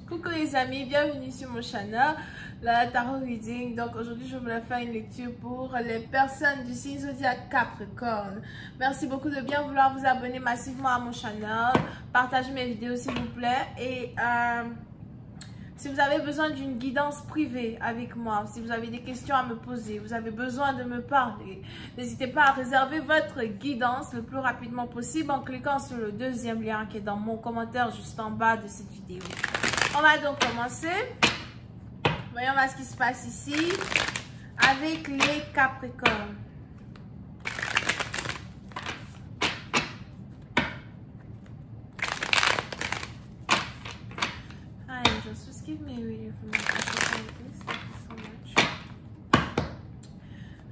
Coucou les amis, bienvenue sur mon channel, la Tarot Reading. Donc aujourd'hui je voulais faire une lecture pour les personnes du signe zodiaque Capricorne. Merci beaucoup de bien vouloir vous abonner massivement à mon channel, partagez mes vidéos s'il vous plaît. Et si vous avez besoin d'une guidance privée avec moi, si vous avez des questions à me poser, vous avez besoin de me parler, n'hésitez pas à réserver votre guidance le plus rapidement possible en cliquant sur le deuxième lien qui est dans mon commentaire juste en bas de cette vidéo. On va donc commencer. Voyons voir ce qui se passe ici avec les Capricornes. Hi angels, just give me a reading from the Capricorn, please. Thank you so much.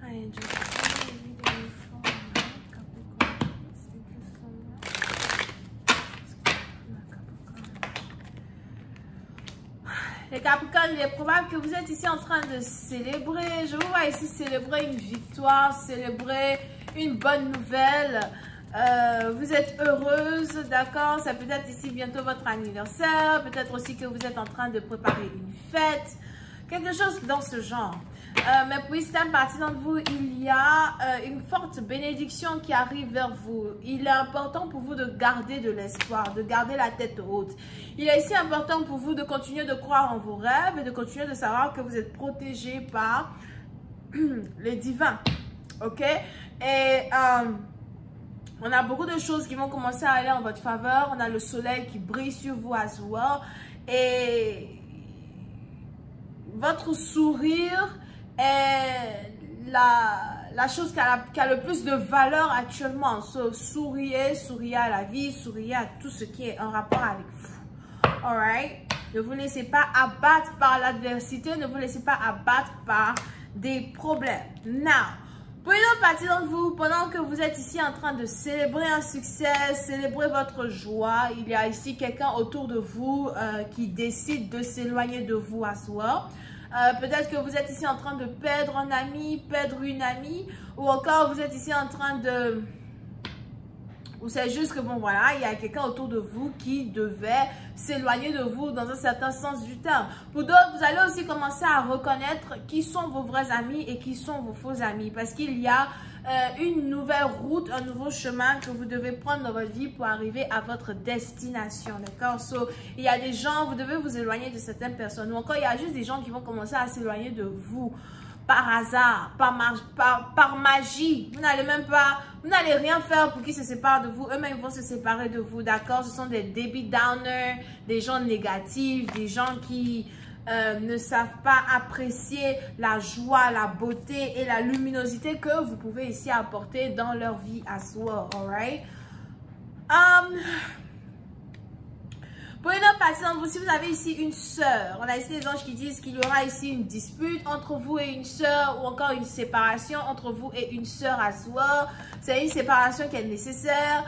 Hi angels, just give me a reading from the Capricorn, please. Thank you so much. Les Capricornes, il est probable que vous êtes ici en train de célébrer. Je vous vois ici célébrer une victoire, célébrer une bonne nouvelle. Vous êtes heureuse, d'accord? Ça peut être ici bientôt votre anniversaire. Peut-être aussi que vous êtes en train de préparer une fête. Quelque chose dans ce genre. Mais pour certaines parties d'entre vous, il y a une forte bénédiction qui arrive vers vous. Il est important pour vous de garder de l'espoir, de garder la tête haute. Il est ici important pour vous de continuer de croire en vos rêves et de continuer de savoir que vous êtes protégé par les divins. Ok? Et on a beaucoup de choses qui vont commencer à aller en votre faveur. On a le soleil qui brille sur vous as well. Et votre sourire est la chose qui a le plus de valeur actuellement. Souriez, souriez à la vie, souriez à tout ce qui est en rapport avec vous. Alright? Ne vous laissez pas abattre par l'adversité, ne vous laissez pas abattre par des problèmes. Now, pour une autre partie d'entre vous, pendant que vous êtes ici en train de célébrer un succès, célébrer votre joie, il y a ici quelqu'un autour de vous qui décide de s'éloigner de vous à soi. Peut-être que vous êtes ici en train de perdre un ami, perdre une amie, ou encore vous êtes ici en train de... Ou c'est juste que bon voilà, il y a quelqu'un autour de vous qui devait s'éloigner de vous dans un certain sens du terme. Pour d'autres, vous allez aussi commencer à reconnaître qui sont vos vrais amis et qui sont vos faux amis. Parce qu'il y a une nouvelle route, un nouveau chemin que vous devez prendre dans votre vie pour arriver à votre destination. D'accord? So, il y a des gens, vous devez vous éloigner de certaines personnes. Ou encore, il y a juste des gens qui vont commencer à s'éloigner de vous. Par hasard, par magie. Vous n'allez même pas, vous n'allez rien faire pour qu'ils se séparent de vous. Eux-mêmes vont se séparer de vous, d'accord? Ce sont des Debbie Downer, des gens négatifs, des gens qui ne savent pas apprécier la joie, la beauté et la luminosité que vous pouvez ici apporter dans leur vie as well, alright? Pour une autre partie d'entre vous, si vous avez ici une sœur, on a ici des anges qui disent qu'il y aura ici une dispute entre vous et une sœur ou encore une séparation entre vous et une sœur à soi. C'est une séparation qui est nécessaire.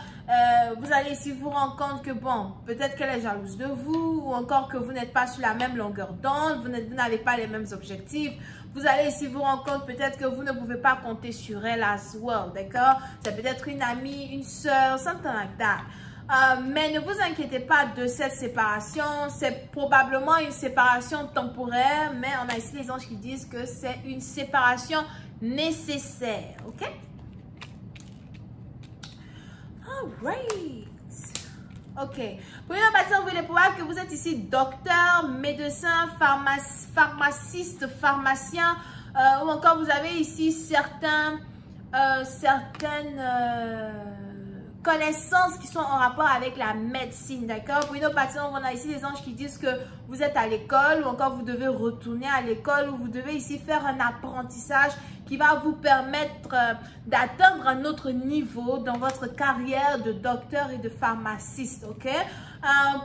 Vous allez ici vous rendre compte que bon, peut-être qu'elle est jalouse de vous ou encore que vous n'êtes pas sur la même longueur d'onde, vous n'avez pas les mêmes objectifs. Vous allez ici vous rendre compte peut-être que vous ne pouvez pas compter sur elle as well, d'accord? C'est peut-être une amie, une sœur, something like that. Mais ne vous inquiétez pas de cette séparation, c'est probablement une séparation temporaire, mais on a ici les anges qui disent que c'est une séparation nécessaire, ok? Alright. Ok. Pour une partie, il est probable que vous êtes ici docteur, médecin, pharmaciste, pharmacien, ou encore vous avez ici certaines connaissances qui sont en rapport avec la médecine, d'accord? Pour une autre partie, on a ici les anges qui disent que vous êtes à l'école ou encore vous devez retourner à l'école ou vous devez ici faire un apprentissage qui va vous permettre d'atteindre un autre niveau dans votre carrière de docteur et de pharmaciste, ok?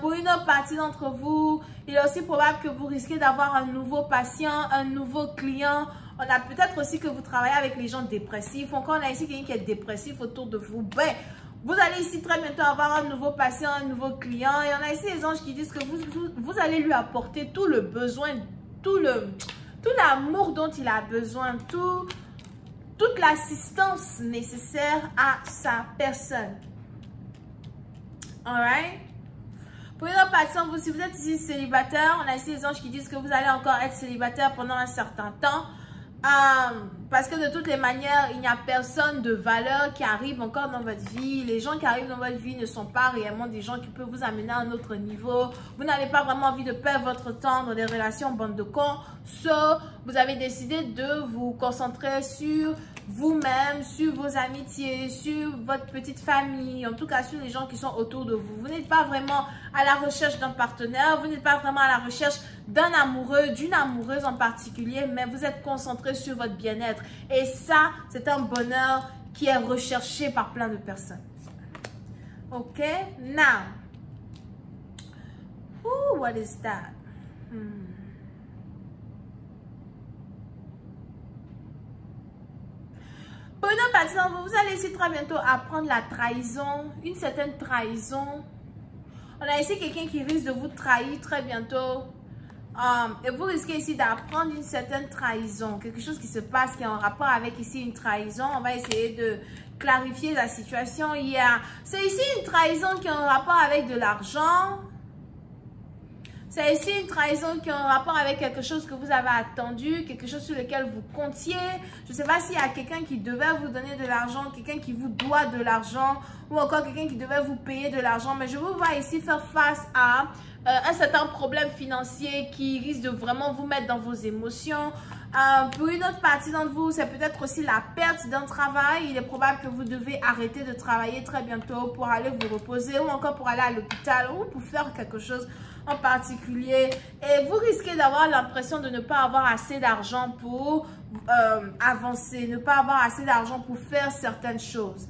Pour une autre partie d'entre vous, il est aussi probable que vous risquez d'avoir un nouveau patient, un nouveau client. On a peut-être aussi que vous travaillez avec les gens dépressifs. Encore, on a ici quelqu'un qui est dépressif autour de vous. Ben, vous allez ici très bientôt avoir un nouveau patient, un nouveau client. Et on a ici les anges qui disent que vous allez lui apporter tout le besoin, tout l'amour dont il a besoin, toute l'assistance nécessaire à sa personne. Alright? Pour une autre partie, si vous êtes ici célibataire, on a ici les anges qui disent que vous allez encore être célibataire pendant un certain temps. Parce que de toutes les manières, il n'y a personne de valeur qui arrive encore dans votre vie. Les gens qui arrivent dans votre vie ne sont pas réellement des gens qui peuvent vous amener à un autre niveau. Vous n'avez pas vraiment envie de perdre votre temps dans des relations bande de cons. Vous avez décidé de vous concentrer sur vous-même, sur vos amitiés, sur votre petite famille, en tout cas sur les gens qui sont autour de vous. Vous n'êtes pas vraiment à la recherche d'un partenaire, vous n'êtes pas vraiment à la recherche d'un amoureux, d'une amoureuse en particulier, mais vous êtes concentré sur votre bien-être. Et ça, c'est un bonheur qui est recherché par plein de personnes. Ok? Now, ooh, what is that? Pour une autre partie d'entre vous, vous allez ici très bientôt apprendre la trahison, une certaine trahison. On a ici quelqu'un qui risque de vous trahir très bientôt. Et vous risquez ici d'apprendre une certaine trahison. Quelque chose qui se passe, qui est en rapport avec ici une trahison. On va essayer de clarifier la situation. C'est ici une trahison qui est en rapport avec de l'argent. C'est ici une trahison qui est en rapport avec quelque chose que vous avez attendu, quelque chose sur lequel vous comptiez. Je ne sais pas s'il y a quelqu'un qui devait vous donner de l'argent, quelqu'un qui vous doit de l'argent ou encore quelqu'un qui devait vous payer de l'argent. Mais je vous vois ici faire face à un certain problème financier qui risque de vraiment vous mettre dans vos émotions. Pour une autre partie d'entre vous, c'est peut-être aussi la perte d'un travail. Il est probable que vous devez arrêter de travailler très bientôt pour aller vous reposer ou encore pour aller à l'hôpital ou pour faire quelque chose en particulier. Et vous risquez d'avoir l'impression de ne pas avoir assez d'argent pour avancer, ne pas avoir assez d'argent pour faire certaines choses.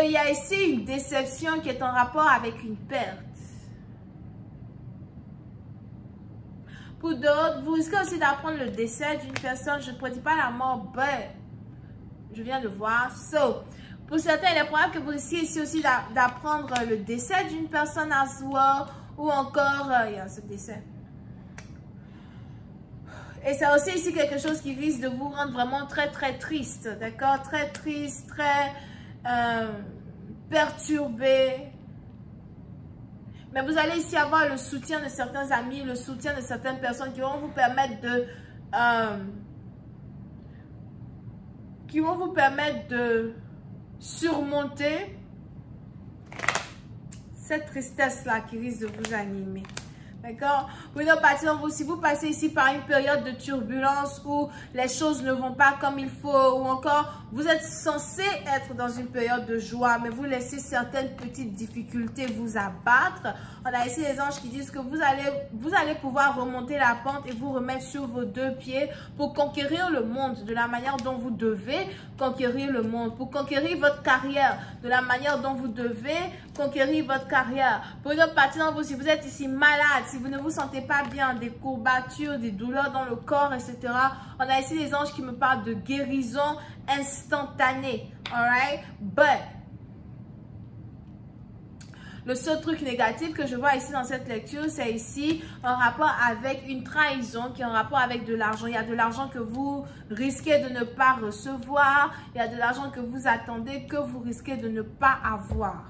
Il y a ici une déception qui est en rapport avec une perte. Pour d'autres, vous risquez aussi d'apprendre le décès d'une personne. Je ne prédis pas la mort, mais je viens de voir. Pour certains, il est probable que vous risquez ici aussi d'apprendre le décès d'une personne à soi ou encore, il y a ce décès. Et c'est aussi ici quelque chose qui risque de vous rendre vraiment très très triste, d'accord? Très triste, très perturbé. Mais vous allez ici avoir le soutien de certains amis, le soutien de certaines personnes qui vont vous permettre de surmonter cette tristesse-là qui risque de vous animer. D'accord? Oui, donc, si vous passez ici par une période de turbulence où les choses ne vont pas comme il faut, ou encore vous êtes censé être dans une période de joie, mais vous laissez certaines petites difficultés vous abattre. On a ici les anges qui disent que vous allez pouvoir remonter la pente et vous remettre sur vos deux pieds pour conquérir le monde de la manière dont vous devez conquérir le monde, pour conquérir votre carrière de la manière dont vous devez conquérir votre carrière. Pour une autre partie d'entre vous, si vous êtes ici malade, si vous ne vous sentez pas bien, des courbatures, des douleurs dans le corps, etc. On a ici les anges qui me parlent de guérison instantanée. Alright? But, le seul truc négatif que je vois ici dans cette lecture, c'est ici un rapport avec une trahison qui est en rapport avec de l'argent. Il y a de l'argent que vous risquez de ne pas recevoir. Il y a de l'argent que vous attendez que vous risquez de ne pas avoir.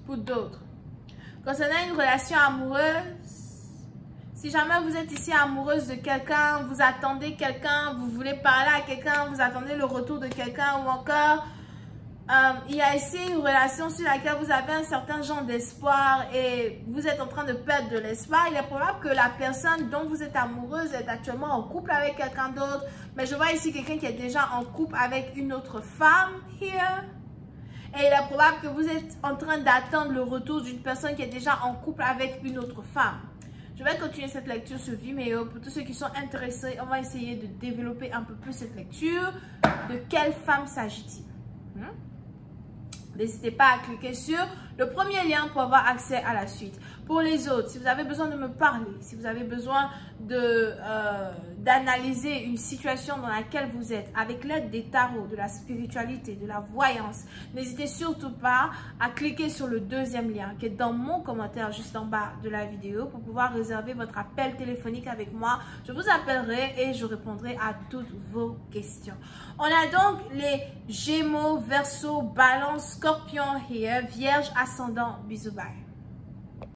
Pour d'autres, concernant une relation amoureuse, si jamais vous êtes ici amoureuse de quelqu'un, vous attendez quelqu'un, vous voulez parler à quelqu'un, vous attendez le retour de quelqu'un ou encore, il y a ici une relation sur laquelle vous avez un certain genre d'espoir et vous êtes en train de perdre de l'espoir. Il est probable que la personne dont vous êtes amoureuse est actuellement en couple avec quelqu'un d'autre, mais je vois ici quelqu'un qui est déjà en couple avec une autre femme, here. Et il est probable que vous êtes en train d'attendre le retour d'une personne qui est déjà en couple avec une autre femme. Je vais continuer cette lecture sur Vimeo. Pour tous ceux qui sont intéressés, on va essayer de développer un peu plus cette lecture. De quelle femme s'agit-il? N'hésitez pas à cliquer sur le premier lien pour avoir accès à la suite. Pour les autres, si vous avez besoin de me parler, si vous avez besoin d'analyser une situation dans laquelle vous êtes avec l'aide des tarots, de la spiritualité, de la voyance, n'hésitez surtout pas à cliquer sur le deuxième lien qui est dans mon commentaire juste en bas de la vidéo pour pouvoir réserver votre appel téléphonique avec moi. Je vous appellerai et je répondrai à toutes vos questions. On a donc les Gémeaux, Verseau, Balance, Scorpion here, Vierge, Ascendant. Bisous, bye.